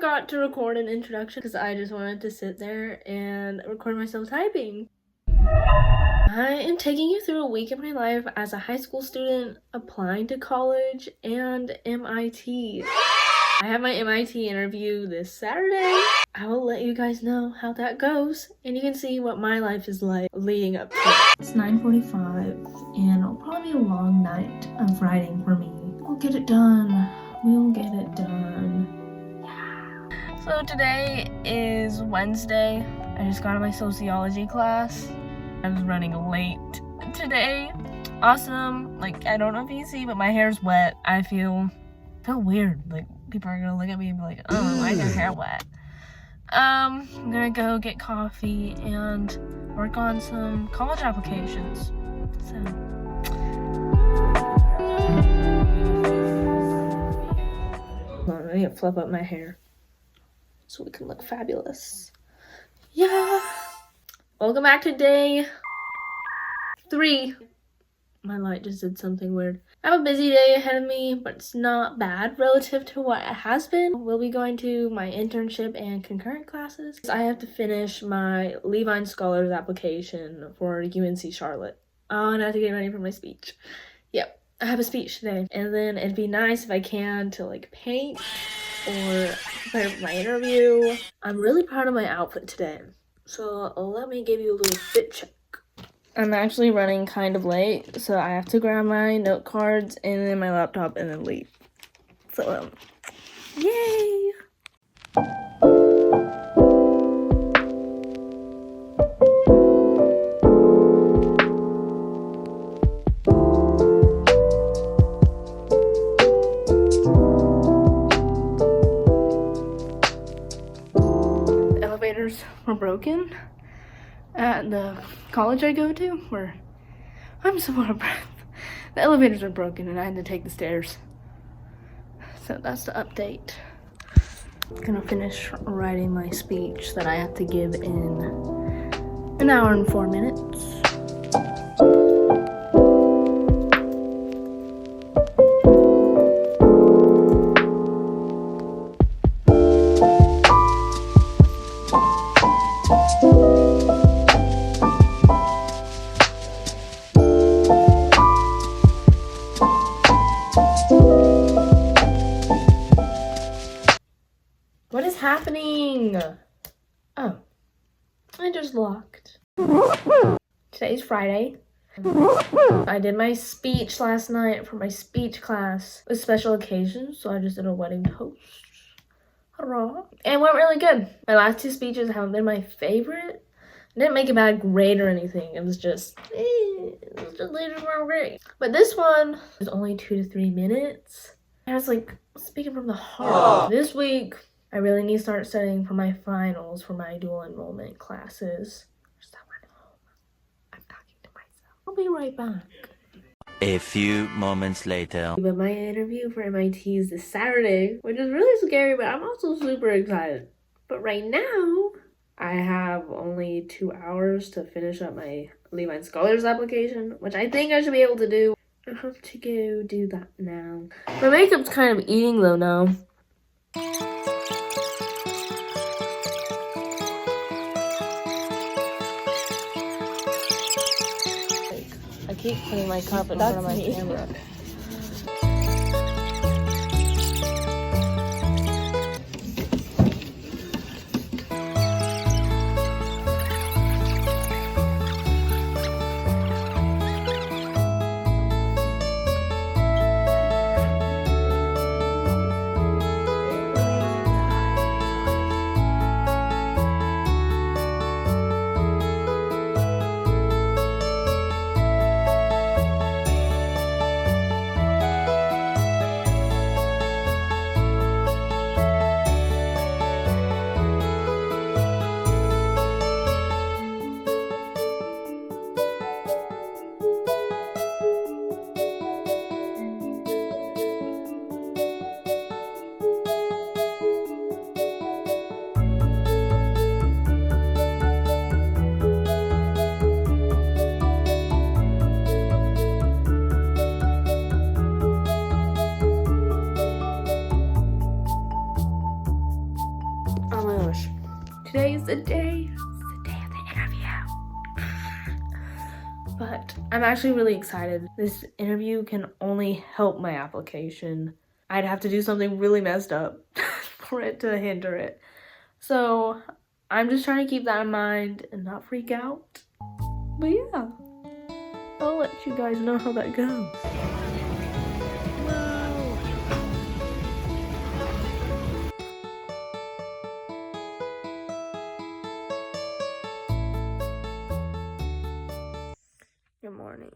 forgot to record an introduction because I just wanted to sit there and record myself typing. I am taking you through a week of my life as a high school student applying to college and MIT. I have my MIT interview this Saturday. I will let you guys know how that goes, and you can see what my life is like leading up to it. It's 9:45, and it'll probably be a long night of writing for me. We'll get it done. We'll get it done. Yeah. So today is Wednesday. I just got out of my sociology class. I was running late today. Awesome. Like, I don't know if you see, but my hair's wet. I feel weird. Like, people are gonna look at me and be like, oh, why is your hair wet? I'm gonna go get coffee and work on some college applications. So hold on, I need to flip up my hair so we can look fabulous. Yeah. Welcome back to day 3. My light just did something weird. I have a busy day ahead of me, but it's not bad relative to what it has been. We'll be going to my internship and concurrent classes. I have to finish my Levine Scholars application for UNC Charlotte. Oh, and I have to get ready for my speech. Yep, I have a speech today. And then it'd be nice if I can to like paint or prepare for my interview. I'm really proud of my outfit today. So let me give you a little fit check. I'm actually running kind of late, so I have to grab my note cards and then my laptop and then leave. So, yay! The elevators were broken at the college I go to, where I'm so out of breath. The elevators are broken and I had to take the stairs. So that's the update. I'm gonna finish writing my speech that I have to give in an hour and 4 minutes. What is happening? Oh, I just locked. Today's Friday. I did my speech last night for my speech class with special occasions, so I just did a wedding toast. Hurrah. And it went really good. My last 2 speeches haven't been my favorite. I didn't make a bad grade or anything. It was just they just weren't great. But this one was only 2 to 3 minutes. I was like speaking from the heart. This week, I really need to start studying for my finals for my dual enrollment classes. I'm talking to myself. I'll be right back. A few moments later. But my interview for MIT is this Saturday, which is really scary, but I'm also super excited. But right now, I have only 2 hours to finish up my Levine Scholars application, which I think I should be able to do. I have to go do that now. My makeup's kind of eating though now. I keep putting my carpet in front of my camera. But I'm actually really excited. This interview can only help my application. I'd have to do something really messed up for it to hinder it. So I'm just trying to keep that in mind and not freak out. But yeah, I'll let you guys know how that goes. Good morning.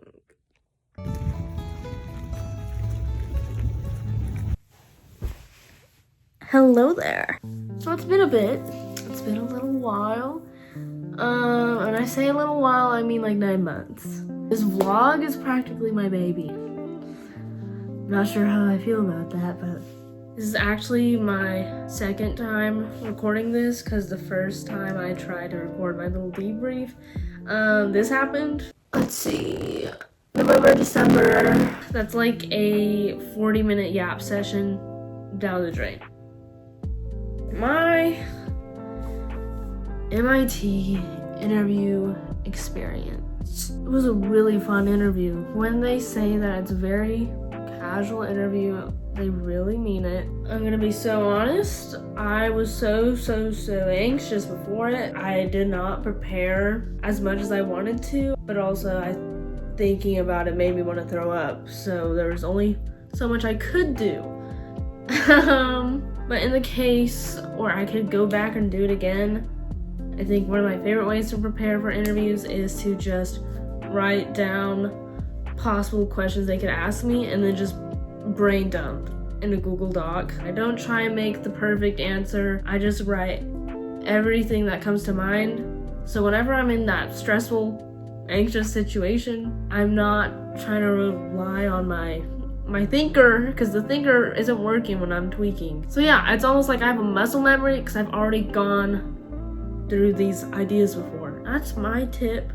Hello there. So it's been a bit. It's been a little while. When I say a little while, I mean like 9 months. This vlog is practically my baby. Not sure how I feel about that, but this is actually my second time recording this because the first time I tried to record my little debrief, this happened. Let's see, November, December. That's like a 40-minute yap session down the drain. My MIT interview experience. It was a really fun interview. When they say that it's a very casual interview, they really mean it. I'm gonna be so honest, I was so anxious before it. I did not prepare as much as I wanted to, but also thinking about it made me want to throw up. So there was only so much I could do. But in the case where I could go back and do it again, I think one of my favorite ways to prepare for interviews is to just write down possible questions they could ask me and then just brain dump in a Google Doc. I don't try and make the perfect answer. I just write everything that comes to mind. So whenever I'm in that stressful, anxious situation, I'm not trying to rely on my thinker, because the thinker isn't working when I'm tweaking. So yeah, it's almost like I have a muscle memory because I've already gone through these ideas before. That's my tip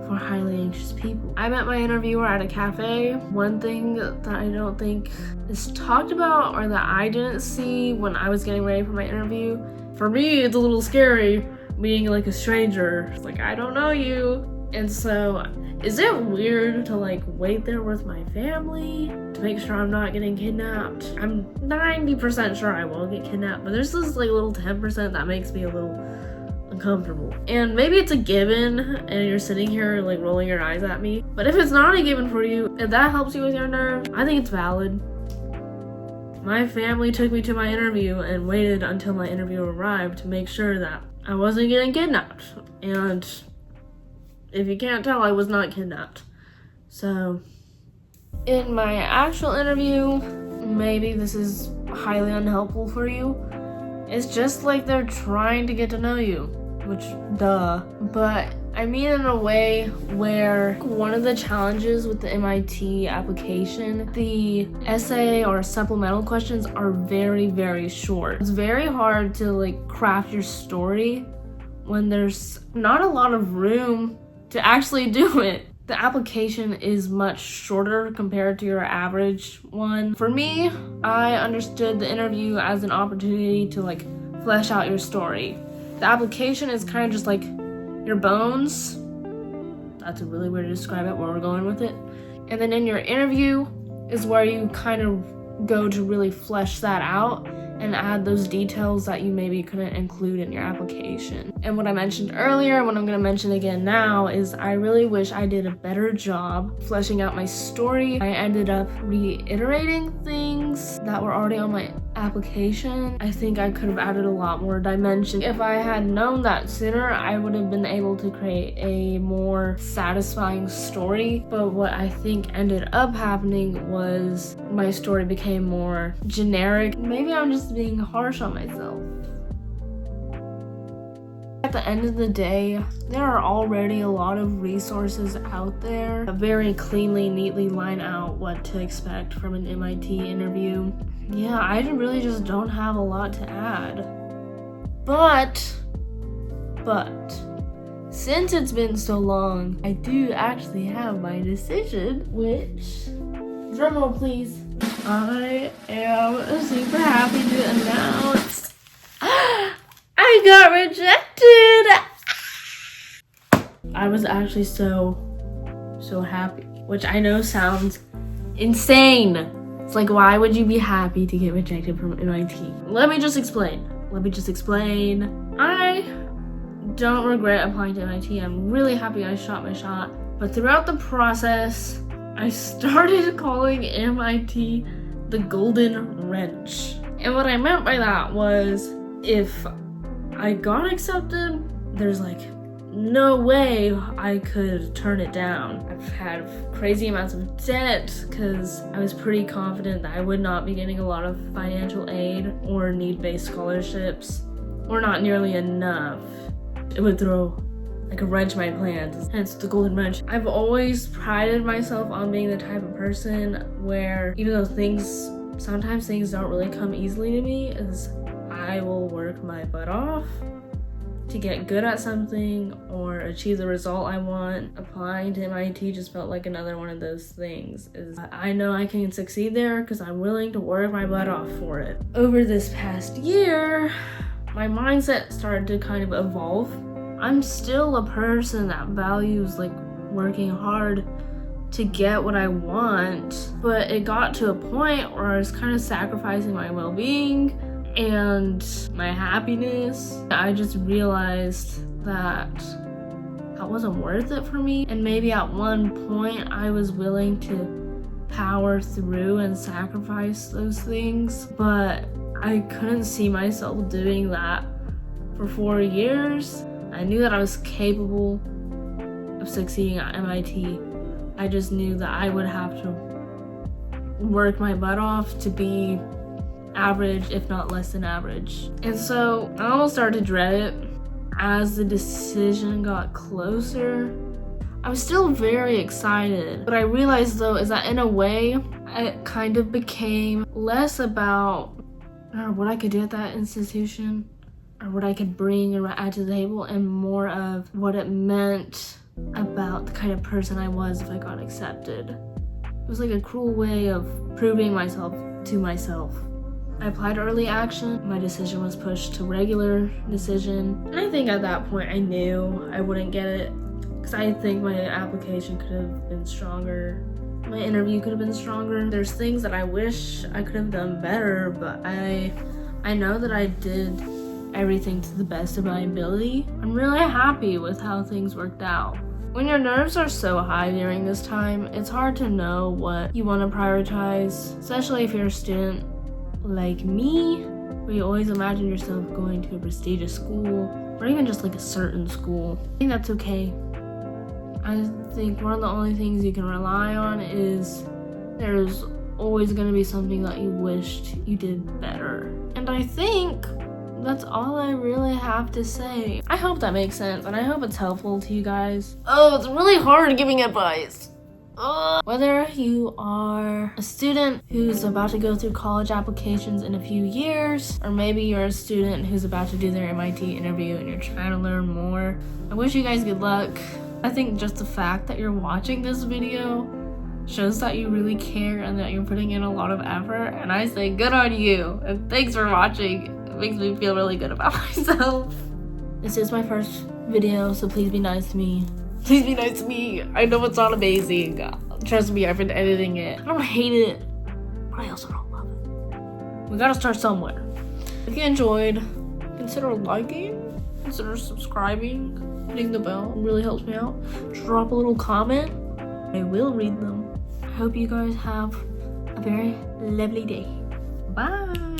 for highly anxious people. I met my interviewer at a cafe. One thing that I don't think is talked about or that I didn't see when I was getting ready for my interview, for me it's a little scary meeting like a stranger. It's like, I don't know you. And so, is it weird to like wait there with my family to make sure I'm not getting kidnapped? I'm 90% sure I won't get kidnapped, but there's this like little 10% that makes me a little uncomfortable. And maybe it's a given and you're sitting here like rolling your eyes at me. But if it's not a given for you, if that helps you with your nerve, I think it's valid. My family took me to my interview and waited until my interview arrived to make sure that I wasn't getting kidnapped. And if you can't tell, I was not kidnapped. So, in my actual interview, maybe this is highly unhelpful for you. It's just like they're trying to get to know you, which, duh. But I mean in a way where one of the challenges with the MIT application, the essay or supplemental questions are very short. It's very hard to like craft your story when there's not a lot of room to actually do it. The application is much shorter compared to your average one. For me, I understood the interview as an opportunity to like flesh out your story. The application is kind of just like your bones. That's a really weird way to describe it, where we're going with it. And then in your interview is where you kind of go to really flesh that out and add those details that you maybe couldn't include in your application. And what I mentioned earlier, what I'm gonna mention again now, is I really wish I did a better job fleshing out my story. I ended up reiterating things that were already on my application. I think I could have added a lot more dimension. If I had known that sooner, I would have been able to create a more satisfying story. But what I think ended up happening was my story became more generic. Maybe I'm just being harsh on myself. At the end of the day, there are already a lot of resources out there that very cleanly, neatly line out what to expect from an MIT interview. Yeah, I really just don't have a lot to add. But, since it's been so long, I do actually have my decision, which, drumroll please, I am super happy to announce I got rejected! I was actually so happy, which I know sounds insane. It's like, why would you be happy to get rejected from MIT? Let me just explain. I don't regret applying to MIT. I'm really happy I shot my shot. But throughout the process, I started calling MIT the golden wrench. And what I meant by that was, if I got accepted, there's like no way I could turn it down. I've had crazy amounts of debt because I was pretty confident that I would not be getting a lot of financial aid or need-based scholarships, or not nearly enough. It would throw like a wrench in my plans, hence the golden wrench. I've always prided myself on being the type of person where, even though sometimes things don't really come easily to me, is I will work my butt off to get good at something or achieve the result I want. Applying to MIT just felt like another one of those things. I know I can succeed there because I'm willing to work my butt off for it. Over this past year, my mindset started to kind of evolve. I'm still a person that values like working hard to get what I want, but it got to a point where I was kind of sacrificing my well-being and my happiness. I just realized that wasn't worth it for me, and maybe at one point I was willing to power through and sacrifice those things, but I couldn't see myself doing that for 4 years. I knew that I was capable of succeeding at MIT. I just knew that I would have to work my butt off to be average, if not less than average. And so I almost started to dread it. As the decision got closer, I was still very excited. What I realized though is that in a way, it kind of became less about what I could do at that institution or what I could bring or add to the table, and more of what it meant about the kind of person I was if I got accepted. It was like a cruel way of proving myself to myself. I applied early action. My decision was pushed to regular decision. And I think at that point I knew I wouldn't get it, because I think my application could have been stronger. My interview could have been stronger. There's things that I wish I could have done better, but I know that I did everything to the best of my ability. I'm really happy with how things worked out. When your nerves are so high during this time, it's hard to know what you want to prioritize, especially if you're a student like me, where you always imagine yourself going to a prestigious school, or even just like a certain school. I think that's okay. I think one of the only things you can rely on is there's always going to be something that you wished you did better. And I think that's all I really have to say. I hope that makes sense, and I hope it's helpful to you guys. Oh, it's really hard giving advice. Whether you are a student who's about to go through college applications in a few years, or maybe you're a student who's about to do their MIT interview and you're trying to learn more, I wish you guys good luck. I think just the fact that you're watching this video shows that you really care and that you're putting in a lot of effort, and I say good on you, and thanks for watching. It makes me feel really good about myself. This is my first video, so please be nice to me. Please be nice to me. I know it's not amazing. Trust me, I've been editing it. I don't hate it, but I also don't love it. We gotta start somewhere. If you enjoyed, consider liking, consider subscribing, hitting the bell. It really helps me out. Drop a little comment. I will read them. I hope you guys have a very lovely day. Bye.